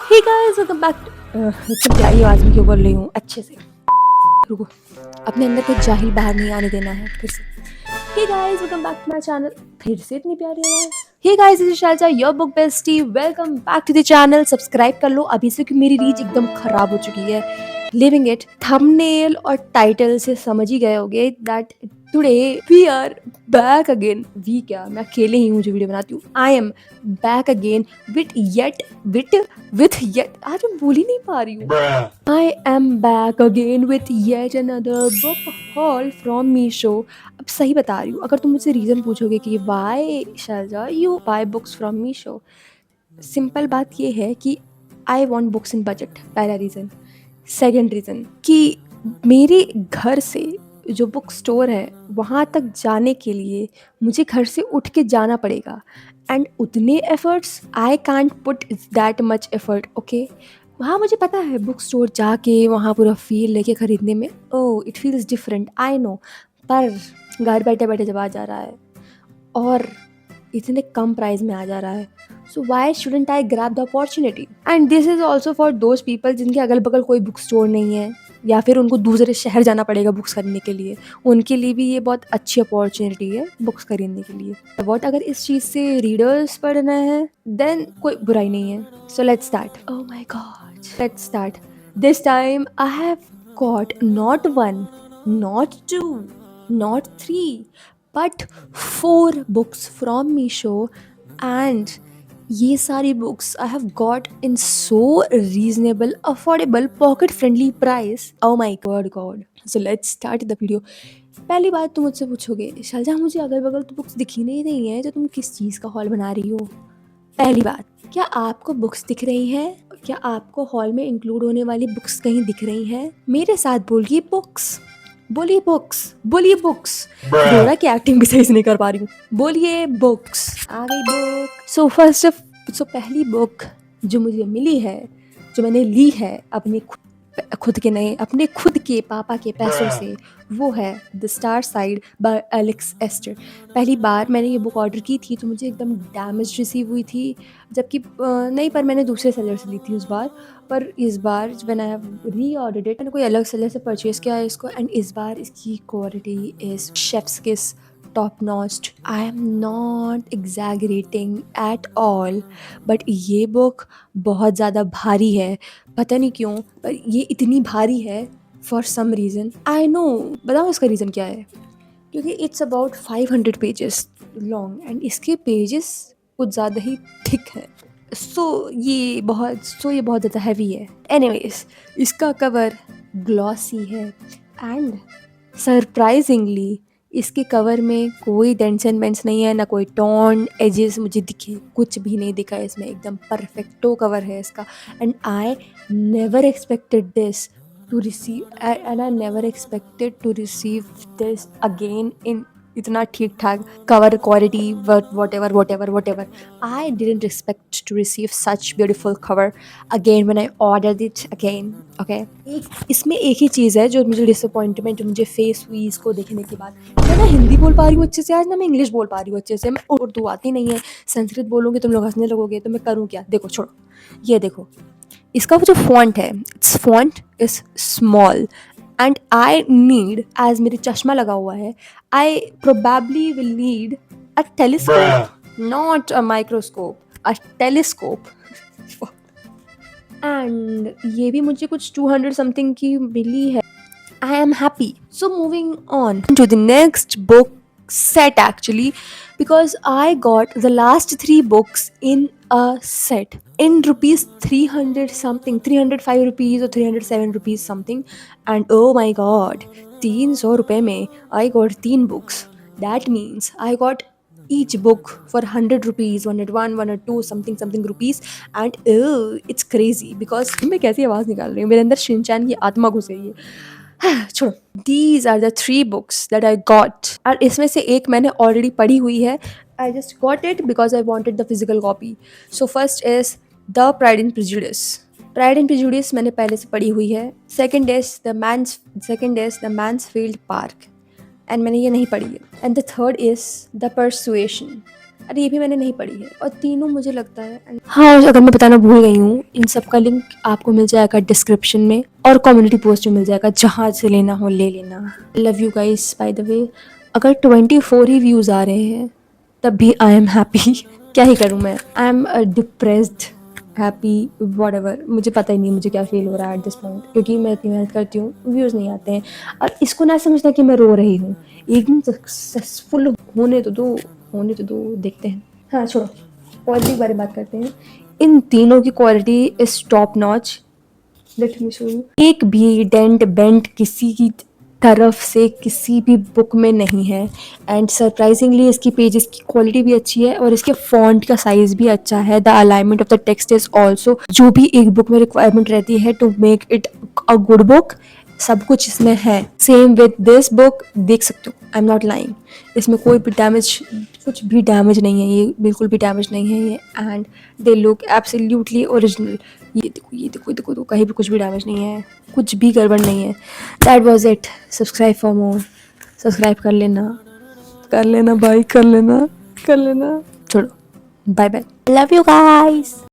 हे guys welcome back. तुम क्या ही आवाज में क्यों बोल रही हूँ अच्छे से। रुको, अपने अंदर का जाहिल बाहर नहीं आने देना है फिर से। Hey guys welcome back to my channel. फिर से इतनी प्यारी आवाज। Hey guys this is Shalja your book bestie, welcome back to the channel. Subscribe कर लो अभी से क्योंकि मेरी रीच एकदम खराब हो चुकी है। लिविंग इट, थंबनेल और टाइटल से समझ ही गए होगे that today we are back again. We क्या, मैं अकेले ही हूँ जो वीडियो बनाती हूँ। I am back again with yet आज मैं बोल ही नहीं पा रही हूँ। I am back again with yet another book haul from Meesho। अब सही बता रही हूँ, अगर तुम मुझसे रीज़न पूछोगे कि why Sharjah you buy books from Meesho, simple बात ये है कि I want books in budget, पहला रीज़न। सेकेंड रीज़न कि मेरे घर से जो बुक स्टोर है वहाँ तक जाने के लिए मुझे घर से उठ के जाना पड़ेगा एंड उतने efforts I can't put that much effort. Okay, वहाँ मुझे पता है बुक स्टोर जाके वहाँ पूरा फील लेके ख़रीदने में oh it feels different, I know. पर घर बैठे बैठे जब आ जा रहा है और इतने कम प्राइस में आ जा रहा है, so why shouldn't I grab the opportunity. And this is also for those people जिनके अगल बगल कोई बुक स्टोर नहीं है या फिर उनको दूसरे शहर जाना पड़ेगा बुक्स खरीदने के लिए। उनके लिए भी ये बहुत अच्छी अपॉर्चुनिटी है बुक्स खरीदने के लिए। वॉट अगर इस चीज़ से रीडर्स पढ़ना है देन कोई बुराई नहीं है। So let's start. Oh my god, let's start. This time I have got not one, not two, not three, but four books from Meesho, and ये सारी books I have got in so reasonable affordable pocket friendly price. Oh my god, so let's start the video. पहली बात तुम मुझसे पूछोगे शालजा मुझे अगल बगल तो बुक्स दिख ही नहीं रही हैं, तो तुम किस चीज़ का हॉल बना रही हो। पहली बात, क्या आपको बुक्स दिख रही हैं? क्या आपको हॉल में इंक्लूड होने वाली बुक्स कहीं दिख रही हैं? मेरे साथ बोलिए बुक्स, बोलिए बुक्स, बोलिए बुक्स। डोरा की एक्टिंग भी सही से नहीं कर पा रही हूँ। बोलिए बुक्स, आ गई बुक। सो पहली बुक जो मुझे मिली है, जो मैंने ली है अपने अपने खुद के पापा के पैसों से, वो है the star side by Alex Aster. पहली बार मैंने ये बुक ऑर्डर की थी तो मुझे एकदम डैमेज रिसीव हुई थी, जबकि नहीं, पर मैंने दूसरे सेलर से ली थी उस बार। पर इस बार व्हेन आई हैव री ऑर्डर्ड इट, मैंने कोई अलग सेलर से परचेज़ किया है इसको, एंड इस बार इसकी क्वालिटी इज़ शेफ्स किस, top notched. I am not exaggerating at all, but ये बुक बहुत ज़्यादा भारी है। पता नहीं क्यों, पर ये इतनी भारी है for some reason. I know, बताओ इसका रीज़न क्या है। क्योंकि it's about 500 pages long and इसके पेजेस कुछ ज़्यादा ही थिक है। ये बहुत ज़्यादा हैवी है। एनीवेज, इसका कवर ग्लॉसी है एंड सरप्राइजिंगली इसके कवर में कोई डेंट्स एंड बेंट्स नहीं है, ना कोई टॉर्न एजेस मुझे दिखे, कुछ भी नहीं दिखा है इसमें। एकदम परफेक्टो कवर है इसका। And I never expected this to receive and I never expected to receive this again in इतना ठीक ठाक cover quality, whatever. I didn't expect to receive such beautiful cover again when I ordered it again. Okay, इसमें एक ही चीज़ है जो मुझे disappointment मुझे face हुई इसको देखने के बाद। मैं ना हिंदी बोल पा रही हूँ अच्छे से आज, ना मैं इंग्लिश बोल पा रही हूँ अच्छे से। मैं उर्दू आती नहीं है, संस्कृत बोलूँगी तुम लोग हंसने लगोगे, तो मैं करूँ क्या। देखो छोड़ो, ये देखो इसका जो फॉन्ट है, it's font is small and I need, as मेरे चश्मा लगा हुआ है, I probably will need a telescope, not a microscope, a telescope. And ये भी मुझे कुछ 200 समथिंग की मिली है। I am happy. So moving on to the next book set actually, because I got the last 3 books in a set in rupees 300 something, 305 rupees or 307 rupees something, and oh my god, 300 रुपए में I got 3 books. That means I got each book for 100 rupees, 101, 102 something rupees, and it's crazy because मैं कैसी आवाज़ निकाल रही हूँ, मेरे अंदर शिनचैन की आत्मा घुस गई है। छोड़ो, these are the 3 books that I got, और इसमें से एक मैंने ऑलरेडी पढ़ी हुई है। I just got it because I wanted the physical copy. So first is the Pride and Prejudice मैंने पहले से पढ़ी हुई है। Second is the Mansfield Park, and मैंने ये नहीं पढ़ी है। And the third is the Persuasion, अरे ये भी मैंने नहीं पढ़ी है और तीनों मुझे लगता है हाँ, और अगर मैं बताना भूल गई हूँ, इन सब का लिंक आपको मिल जाएगा डिस्क्रिप्शन में और कम्युनिटी पोस्ट में मिल जाएगा, जहाँ से लेना हो ले लेना। Love you guys by the way. अगर 24 ही व्यूज़ आ रहे हैं तब भी आई एम हैप्पी। क्या ही करूँ मैं, I am depressed happy what, मुझे पता ही नहीं मुझे क्या फील हो रहा है एट दिस पॉइंट, क्योंकि मैं इतनी मेहनत करती हूँ, व्यूज़ नहीं आते हैं। और इसको ना समझना कि मैं रो रही हूँ, एक दिन सक्सेसफुल होने तो दो, देखते हैं। हाँ छोड़ो, क्वालिटी के बारे में बात करते हैं। इन तीनों की quality is top notch. Let me show you, एक भी डेंट बेंट किसी की तरफ से किसी भी बुक में नहीं है। एंड सरप्राइजिंगली इसकी पेजेस की क्वालिटी भी अच्छी है और इसके फॉन्ट का साइज भी अच्छा है। The alignment of the text is also, जो भी एक बुक में रिक्वायरमेंट रहती है to make it a good book, सब कुछ इसमें है। सेम विद दिस बुक, देख सकते हो, आई एम नॉट लाइंग, इसमें कोई भी डैमेज, कुछ भी डैमेज नहीं है, ये बिल्कुल भी डैमेज नहीं है ये। And they look absolutely original. ये देखो, ये देखो, देखो तो कहीं भी कुछ भी डैमेज नहीं है, कुछ भी गड़बड़ नहीं है। That was it. Subscribe for more, subscribe कर लेना भाई, कर लेना, छोड़ो, bye bye, love you guys.